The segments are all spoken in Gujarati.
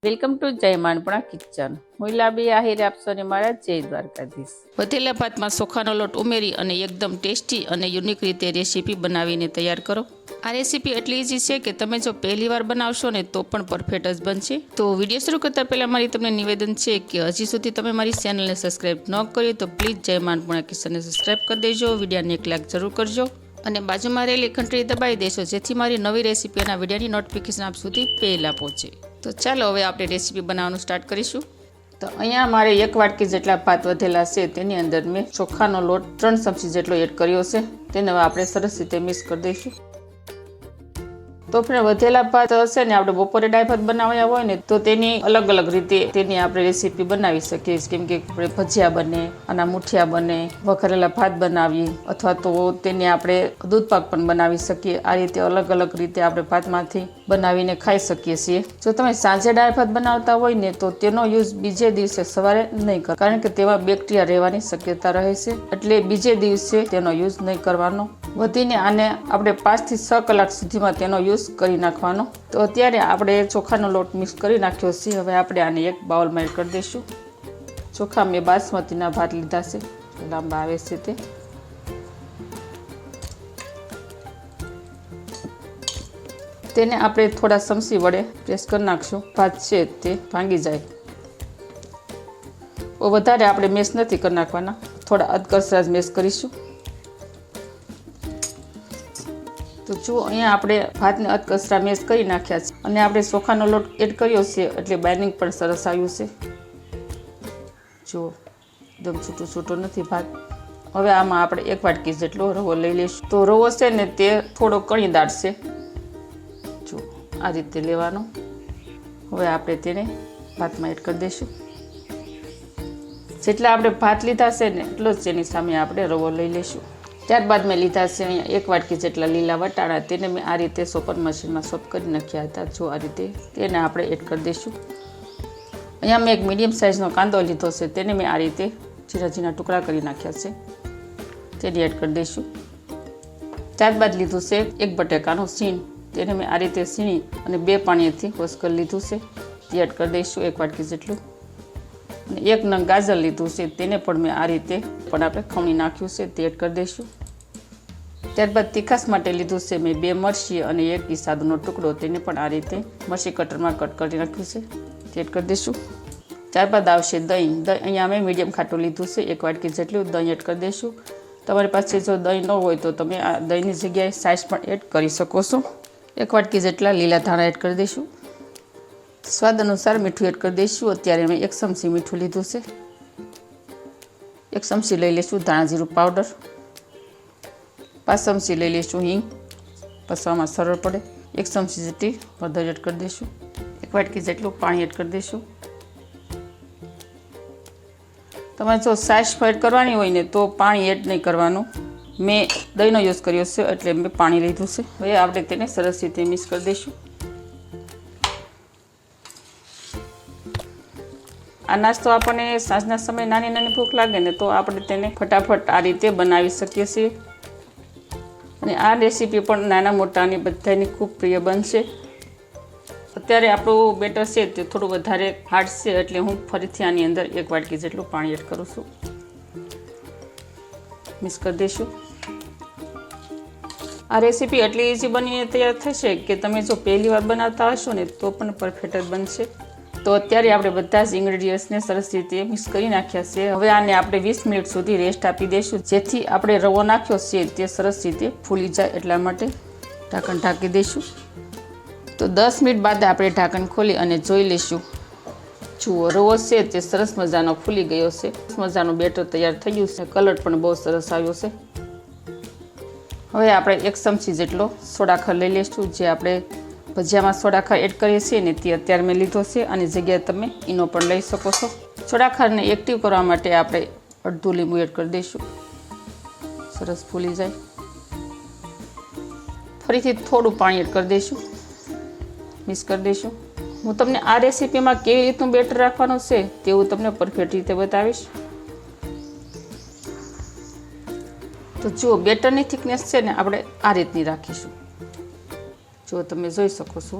વેલકમ ટુ જય માનપણા કિચન. હું લાબી આહિર આપશો ને મારા જય દ્વારકાધીશ. વધેલા ભાતમાં ચોખાનો લોટ ઉમેરી અને એકદમ ટેસ્ટી અને યુનિક રીતે રેસીપી બનાવીને તૈયાર કરો. આ રેસીપી એટલી ઇઝી છે કે તમે જો પહેલી વાર બનાવશો ને તો પણ પરફેક્ટ જ બનશે. તો વિડીયો શરૂ કરતા પહેલાં મારી તમને નિવેદન છે કે હજી સુધી તમે મારી ચેનલને સબસ્ક્રાઈબ ન કરી તો પ્લીઝ જય માનપણા કિચનને સબસ્ક્રાઈબ કરી દેજો. વિડીયોને એક લાઈક જરૂર કરજો અને બાજુમાં રહેલી ઘંટડી દબાવી દેશો જેથી મારી નવી રેસીપીના વિડીયોની નોટિફિકેશન આપ સુધી પહેલાં પહોંચે. તો ચાલો હવે આપણે રેસીપી બનાવવાનું સ્ટાર્ટ કરીશું. તો અહીંયા મારે 1 વાટકી જેટલા ભાત વધેલા છે તેની અંદર મેં ચોખાનો લોટ 3 ચમચી જેટલો એડ કર્યો છે. તેને હવે આપણે સરસ રીતે મિક્સ કરી દઈશું. તો ફ્રેન્ડ, વધેલા ભાત હશે ને આપણે બપોરે દાળ ભાત બનાવ્યા હોય ને તો તેની અલગ અલગ રીતે તેની આપણે રેસીપી બનાવી શકીએ. કેમ કે આપણે ભજીયા બને, આના મુઠિયા બને, વઘારેલા ભાત બનાવીએ અથવા તો તેને આપણે દૂધ પાક પણ બનાવી શકીએ. આ રીતે અલગ અલગ રીતે આપણે ભાતમાંથી બનાવીને ખાઈ શકીએ છીએ. જો તમે સાંજે દાળ ભાત બનાવતા હોય ને તો તેનો યુઝ બીજે દિવસે સવારે નહીં કરો, કારણ કે તેમાં બેક્ટેરિયા રહેવાની શક્યતા રહે છે. એટલે બીજે દિવસે તેનો યુઝ નહીં કરવાનો. વધીને આને આપણે 5 થી 6 કલાક સુધીમાં તેનો યુઝ કરી નાખવાનો. તો અત્યારે આપણે ચોખાનો લોટ મિક્સ કરી નાખ્યો છે. હવે આપણે આને એક બાઉલમાં એડ કરી દઈશું. ચોખા મેં બાસમતીના ભાત લીધા છે, લાંબા આવે છે તે. તેને આપણે થોડા ચમચી વડે પ્રેસ કરી નાખશું. ભાત છે તે ભાંગી જાય. વધારે આપણે મેશ નથી કરી નાખવાના, થોડા અધકચરા જ મેશ કરીશું. તો જો અહીંયા આપણે ભાતને અધકચરા મેશ કરી નાખ્યા છે અને આપણે ચોખાનો લોટ એડ કર્યો છે એટલે બાઇન્ડિંગ પણ સરસ આવ્યું છે. જો એકદમ છૂટું છૂટું નથી ભાત. હવે આમાં આપણે 1 વાટકી જેટલો રવો લઈ લઈશું. તો રવો છે ને તે થોડો કણીદાર છે. જો આ રીતે લેવાનો. હવે આપણે તેને ભાતમાં એડ કરી દઈશું. જેટલા આપણે ભાત લીધા છે ને એટલો જ તેની સામે આપણે રવો લઈ લઈશું. ત્યારબાદ મેં લીધા છે અહીંયા 1 વાટકી જેટલા લીલા વટાણા. તેને મેં આ રીતે ચોપર મશીનમાં ચોપ કરી નાખ્યા હતા. જો આ રીતે તેને આપણે એડ કરી દઈશું. અહીંયા મેં એક મીડિયમ સાઇઝનો કાંદો લીધો છે. તેને મેં આ રીતે ઝીણા ઝીણા ટુકડા કરી નાખ્યા છે. તેને એડ કરી દઈશું. ત્યારબાદ લીધું છે 1 બટેકાનું સીણ. તેને મેં આ રીતે સીણી અને 2 પાણીથી વોશ કરી લીધું છે. તે એડ કરી દઈશું 1 વાટકી જેટલું. અને 1 નંગ ગાજર લીધું છે. તેને પણ મેં આ રીતે પણ આપણે ખમણી નાખ્યું છે. તે એડ કરી દઈશું. ત્યારબાદ તીખાસ માટે લીધું છે મેં 2 મરચી અને 1 ઈંચ આદુનો ટુકડો. તેને પણ આ રીતે મરચી કટરમાં કટ કરી નાખ્યું છે. તે એડ કરી દઈશું. ત્યારબાદ આવશે દહીં. અહીંયા અમે મીડિયમ ખાટું લીધું છે. 1 વાટકી જેટલું દહીં એડ કરી દઈશું. તમારી પાસે જો દહીં ન હોય તો તમે આ દહીંની જગ્યાએ છાશ પણ એડ કરી શકો છો. 1 વાટકી જેટલા લીલા ધાણા એડ કરી દઈશું. સ્વાદ અનુસાર મીઠું એડ કરી દઈશું. અત્યારે મેં 1 ચમચી મીઠું લીધું છે. 1 ચમચી લઈ લઈશું ધાણા જીરું પાવડર. 5 ચમચી લઈ લઈશું હિંગ, પસવામાં સરળ પડે. 1 ચમચી જેટલી હળદર એડ કરી દઈશું. 1 વાટકી જેટલું પાણી એડ કરી દઈશું. તમારે જો છાશ એડ કરવાની હોય ને તો પાણી એડ નહીં કરવાનું. મેં દહીંનો યુઝ કર્યો છે એટલે મેં પાણી લીધું છે. હવે આપણે તેને સરસ રીતે મિક્સ કરી દઈશું. આ નાસ્તો આપણને સાંજના સમયે નાની નાની ભૂખ લાગે ને તો આપણે તેને ફટાફટ આ રીતે બનાવી શકીએ છીએ. અને આ રેસીપી પણ નાના મોટાની બધાની ખૂબ પ્રિય બનશે. અત્યારે આપણું બેટર છે તે થોડું વધારે હાર્ડ છે એટલે હું ફરીથી આની અંદર 1 વાટકી જેટલું પાણી એડ કરું છું. મિક્સ કરી દઈશું. આ રેસીપી એટલી ઇઝી બનીને તૈયાર થશે કે તમે જો પહેલી વાર બનાવતા હશો ને તો પણ પરફેક્ટ જ બનશે. તો અત્યારે આપણે બધા જ ઇન્ગ્રેડિયન્ટ્સને સરસ રીતે મિક્સ કરી નાખ્યા છે. હવે આને આપણે 20 મિનિટ સુધી રેસ્ટ આપી દઈશું, જેથી આપણે રવો નાખ્યો છે તે સરસ રીતે ફૂલી જાય. એટલા માટે ઢાંકણ ઢાંકી દઈશું. તો 10 મિનિટ બાદ આપણે ઢાંકણ ખોલી અને જોઈ લઈશું. જુઓ, રવો છે તે સરસ મજાનો ફૂલી ગયો છે. મજાનું બેટર તૈયાર થઈ ગયું છે. કલર પણ બહુ સરસ આવ્યો છે. હવે આપણે 1 ચમચી જેટલો સોડાખર લઈ લઈશું. જે આપણે ભજીયામાં સોડાખર એડ કરીએ છીએ ને તે અત્યારે મેં લીધો છે. આની જગ્યાએ તમે ઈનો પણ લઈ શકો છો. સોડાખરને એક્ટિવ કરવા માટે આપણે અડધું લીંબુ એડ કરી દઈશું. સરસ ફૂલી જાય. ફરીથી થોડું પાણી એડ કરી દઈશું. મિક્સ કરી દઈશું. હું તમને આ રેસીપીમાં કેવી રીતનું બેટર રાખવાનું છે તેવું તમને પરફેક્ટ રીતે બતાવીશ. તો જો બેટરની થિકનેસ છે ને આપણે આ રીતની રાખીશું. જો તમે જોઈ શકો છો.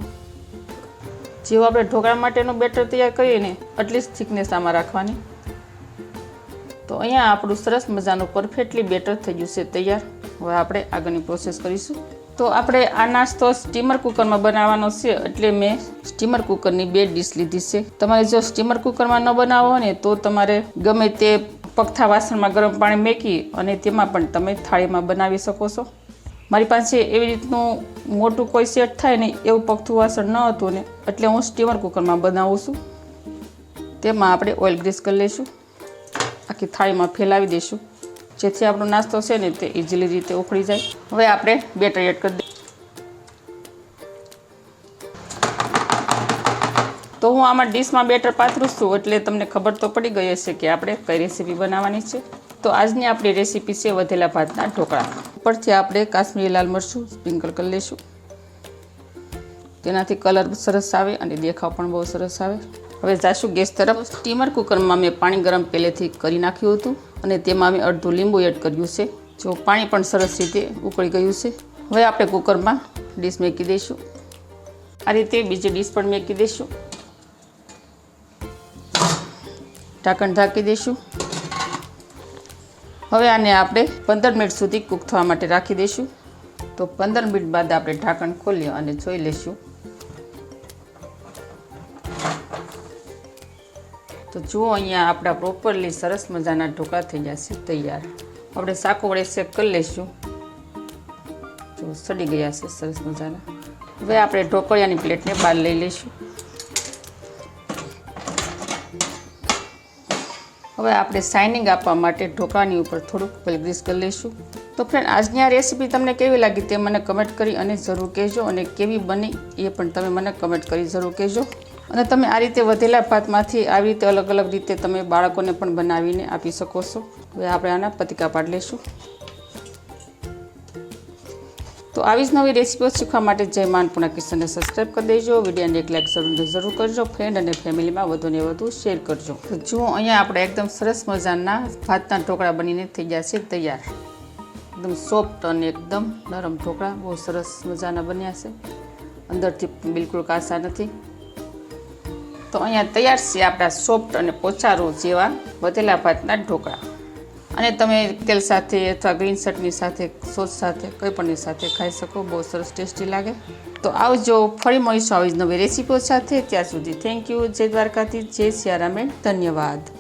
જેવું આપણે ઢોકળા માટેનું બેટર તૈયાર કરીએ ને એટલી જ થિકનેસ આમાં રાખવાની. તો અહીંયા આપણું સરસ મજાનું પરફેક્ટલી બેટર થઈ ગયું છે તૈયાર. હવે આપણે આગળની પ્રોસેસ કરીશું. તો આપણે આ નાસ્તો સ્ટીમર કુકરમાં બનાવવાનો છે, એટલે મેં સ્ટીમર કુકરની 2 ડીશ લીધી છે. તમારે જો સ્ટીમર કુકરમાં ન બનાવવો હોય ને તો તમારે ગમે તે પગથા વાસણમાં ગરમ પાણી મેકી અને તેમાં પણ તમે થાળીમાં બનાવી શકો છો. મારી પાસે એવી રીતનું મોટું કોઈ સેટ થાય ને એવું પગથું વાસણ ન હતું ને, એટલે હું સ્ટીમર કુકરમાં બનાવું છું. તેમાં આપણે ઓઇલ ગ્રીસ કરી લઈશું, આખી થાળીમાં ફેલાવી દઈશું, જેથી આપણો નાસ્તો છે ને તે ઇઝીલી રીતે ઉખડી જાય. હવે આપણે બેટર એડ કરી દઈએ. તો હું આમાં ડીશમાં બેટર પાથરું છું, એટલે તમને ખબર તો પડી ગઈ હશે કે આપણે કઈ રેસીપી બનાવવાની છે. તો આજની આપણી રેસીપી છે વધેલા ભાતના ઢોકળા. ઉપરથી આપણે કાશ્મીરી લાલ મરચું સ્પ્રિંકલ કરી લઈશું, તેનાથી કલર સરસ આવે અને દેખાવ પણ બહુ સરસ આવે. હવે જાશું ગેસ તરફ. સ્ટીમર કુકરમાં મેં પાણી ગરમ પહેલેથી કરી નાખ્યું હતું અને તેમાં મેં અડધું લીંબુ એડ કર્યું છે. જો પાણી પણ સરસ રીતે ઉકળી ગયું છે. હવે આપણે કુકરમાં ડીશ મૂકી દઈશું. આ રીતે બીજી ડીશ પણ મૂકી દઈશું. ઢાંકણ ઢાંકી દઈશું. હવે આને આપણે 15 મિનિટ સુધી કૂક થવા માટે રાખી દઈશું. તો 15 મિનિટ બાદ આપણે ઢાંકણ ખોલીએ અને જોઈ લઈશું. તો જુઓ, અહીંયા આપણા પ્રોપરલી સરસ મજાના ઢોકળા થઈ જશે તૈયાર. આપણે સાકો વડે શેક કરી લઈશું. જો સડી ગયા છે સરસ મજાના. હવે આપણે ઢોકળિયાની પ્લેટને બહાર લઈ લઈશું. હવે આપણે શાઇનિંગ આપવા માટે ઢોકળાની ઉપર થોડુંક ઓઇલ ગ્રીસ કરી લઈશું. તો ફ્રેન્ડ, આજની આ રેસીપી તમને કેવી લાગી તે મને કમેન્ટ કરી અને જરૂર કહેજો, અને કેવી બની એ પણ તમે મને કમેન્ટ કરી જરૂર કહેજો. અને તમે આ રીતે વધેલા ભાતમાંથી આવી રીતે અલગ અલગ રીતે તમે બાળકોને પણ બનાવીને આપી શકો છો. હવે આપણે આના પતિકા પાડી લઈશું. તો આવી જ નવી રેસીપીઓ શીખવા માટે જય મા અન્નપૂર્ણા કિચનને સબસ્ક્રાઈબ કરી દેજો. વિડીયોને એક લાઈક જરૂર કરજો. ફ્રેન્ડ અને ફેમિલીમાં વધુને વધુ શેર કરજો. તો જુઓ, અહીંયા આપણે એકદમ સરસ મજાના ભાતના ઢોકળા બનીને થઈ ગયા છે તૈયાર. એકદમ સોફ્ટ અને એકદમ નરમ ઢોકળા બહુ સરસ મજાના બન્યા છે. અંદરથી બિલકુલ કાચા નથી. તો અહીંયા તૈયાર છે આપણા સોફ્ટ અને પોચારો જેવા વધેલા ભાતના ઢોકળા. અને તમે તેલ સાથે અથવા ગ્રીન ચટણી સાથે, સોસ સાથે, કોઈ પણની સાથે ખાઈ શકો. બહુ સરસ ટેસ્ટી લાગે. તો આવજો, ફરી મળીશું આવી જ નવી રેસીપીઓ સાથે. ત્યાં સુધી થેન્ક યુ. જય દ્વારકાથી, જય સિયારામ, ધન્યવાદ.